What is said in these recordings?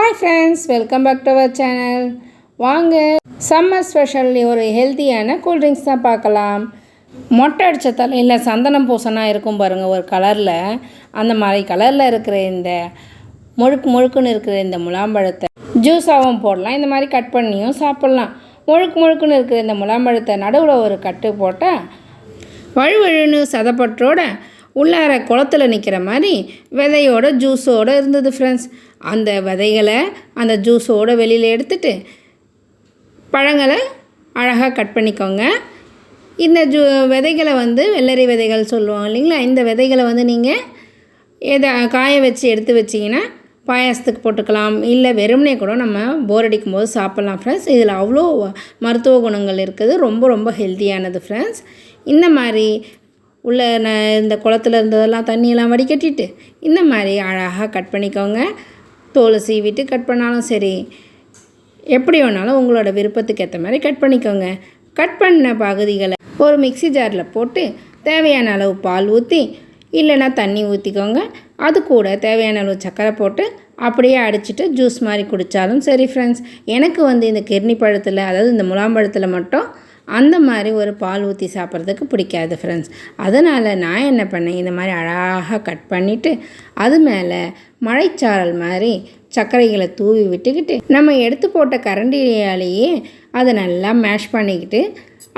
Hi friends, welcome back to our channel. வாங்க, summer special ஒரு ஹெல்த்தியான கூல்ட்ரிங்க்ஸ் தான் பார்க்கலாம். மொட்டை அடித்த தலையில் சந்தனம் பூசணா இருக்கும் பாருங்கள், ஒரு கலரில். அந்த மாதிரி கலரில் இருக்கிற இந்த முழுக்குன்னு இருக்கிற இந்த முலாம்பழத்தை ஜூஸாகவும் போடலாம். இந்த மாதிரி கட் பண்ணியும் சாப்பிட்லாம். முழுக்குன்னு இருக்கிற இந்த முலாம்பழத்தை நடுவில் ஒரு கட்டு போட்டால் வழுவழுன்னு சதப்பற்றோட உள்ளார குளத்தில் நிற்கிற மாதிரி விதையோட ஜூஸோடு இருந்தது ஃப்ரெண்ட்ஸ். அந்த விதைகளை அந்த ஜூஸோடு வெளியில் எடுத்துட்டு பழங்களை அழகாக கட் பண்ணிக்கோங்க. இந்த விதைகளை வெள்ளரி விதைகள் சொல்லுவோம் இல்லைங்களா, இந்த விதைகளை நீங்கள் காய வச்சு எடுத்து வச்சிங்கன்னா பாயாசத்துக்கு போட்டுக்கலாம், இல்லை வெறுமனே கூட நம்ம போர் அடிக்கும்போது சாப்பிட்லாம் ஃப்ரெண்ட்ஸ். இதில் அவ்வளோ மருத்துவ குணங்கள் இருக்குது, ரொம்ப ரொம்ப ஹெல்த்தியானது ஃப்ரெண்ட்ஸ். இந்த மாதிரி இந்த குளத்தில் இருந்ததெல்லாம் தண்ணியெல்லாம் வடிகட்டிட்டு இந்த மாதிரி அழகாக கட் பண்ணிக்கோங்க. தோலை சீவிட்டு கட் பண்ணாலும் சரி, எப்படி வேணாலும் உங்களோட விருப்பத்துக்கு ஏற்ற மாதிரி கட் பண்ணிக்கோங்க. கட் பண்ண பகுதிகளை ஒரு மிக்ஸி ஜாரில் போட்டு தேவையான அளவு பால் ஊற்றி இல்லைன்னா தண்ணி ஊற்றிக்கோங்க. அது கூட தேவையான அளவு சர்க்கரை போட்டு அப்படியே அடிச்சுட்டு ஜூஸ் மாதிரி குடித்தாலும் சரி ஃப்ரெண்ட்ஸ். எனக்கு இந்த கிர்னி பழத்தில், அதாவது இந்த முலாம்பழத்தில் மட்டும் அந்த மாதிரி ஒரு பால் ஊற்றி சாப்பிட்றதுக்கு பிடிக்காது ஃப்ரெண்ட்ஸ். அதனால் நான் என்ன பண்ணேன், இந்த மாதிரி அழகாக கட் பண்ணிவிட்டு அது மேலே மழைச்சாரல் மாதிரி சர்க்கரைகளை தூவி விட்டுக்கிட்டு நம்ம எடுத்து போட்ட கரண்டியாலேயே அதை நல்லா மேஷ் பண்ணிக்கிட்டு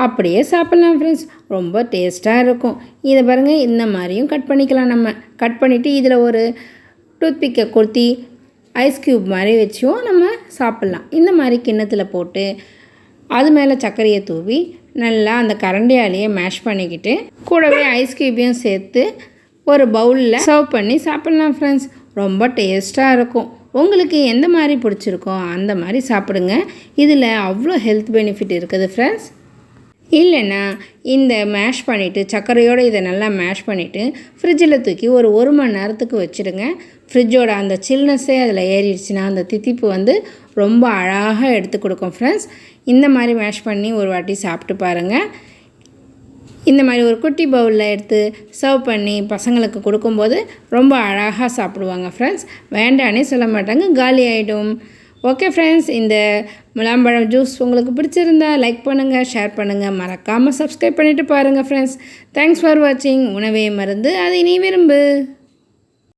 அப்படியே சாப்பிட்லாம் ஃப்ரெண்ட்ஸ். ரொம்ப டேஸ்ட்டாக இருக்கும். இதை பாருங்கள், இந்த மாதிரியும் கட் பண்ணிக்கலாம். நம்ம கட் பண்ணிவிட்டு இதில் ஒரு டூத்பிக்கை கொத்தி ஐஸ் க்யூப் மாதிரி வச்சும் நம்ம சாப்பிட்லாம். இந்த மாதிரி கிண்ணத்தில் போட்டு அது மேலே சர்க்கரையை தூவி நல்லா அந்த கரண்டியாலேயே மேஷ் பண்ணிக்கிட்டு கூடவே ஐஸ் க்யூபையும் சேர்த்து ஒரு பவுலில் சர்வ் பண்ணி சாப்பிட்லாம் ஃப்ரெண்ட்ஸ். ரொம்ப டேஸ்ட்டாக இருக்கும். உங்களுக்கு எந்த மாதிரி பிடிச்சிருக்கோ அந்த மாதிரி சாப்பிடுங்க. இதில் அவ்வளோ ஹெல்த் பெனிஃபிட் இருக்குது ஃப்ரெண்ட்ஸ். இல்லைன்னா இந்த மேஷ் பண்ணிவிட்டு சர்க்கரையோடு இதை நல்லா மேஷ் பண்ணிவிட்டு ஃப்ரிட்ஜில் தூக்கி ஒரு மணி நேரத்துக்கு வச்சுடுங்க. ஃப்ரிட்ஜோட அந்த சில்னஸ்ஸே அதில் ஏறிடுச்சுன்னா அந்த தித்திப்பு ரொம்ப அழகாக எடுத்து கொடுக்கும் ஃப்ரெண்ட்ஸ். இந்த மாதிரி மேஷ் பண்ணி ஒரு வாட்டி சாப்பிட்டு பாருங்கள். இந்த மாதிரி ஒரு குட்டி பவுலில் எடுத்து சர்வ் பண்ணி பசங்களுக்கு கொடுக்கும்போது ரொம்ப அழகாக சாப்பிடுவாங்க ஃப்ரெண்ட்ஸ். வேண்டானே சொல்ல மாட்டாங்க, காலி ஆகிடும். ஓகே ஃப்ரெண்ட்ஸ், இந்த முலாம்பழம் ஜூஸ் உங்களுக்கு பிடிச்சிருந்தா லைக் பண்ணுங்கள், ஷேர் பண்ணுங்கள், மறக்காமல் சப்ஸ்கிரைப் பண்ணிவிட்டு பாருங்கள் ஃப்ரெண்ட்ஸ். தேங்க்ஸ் ஃபார் வாட்சிங். உணவே மருந்து, அதை நீ விரும்பு.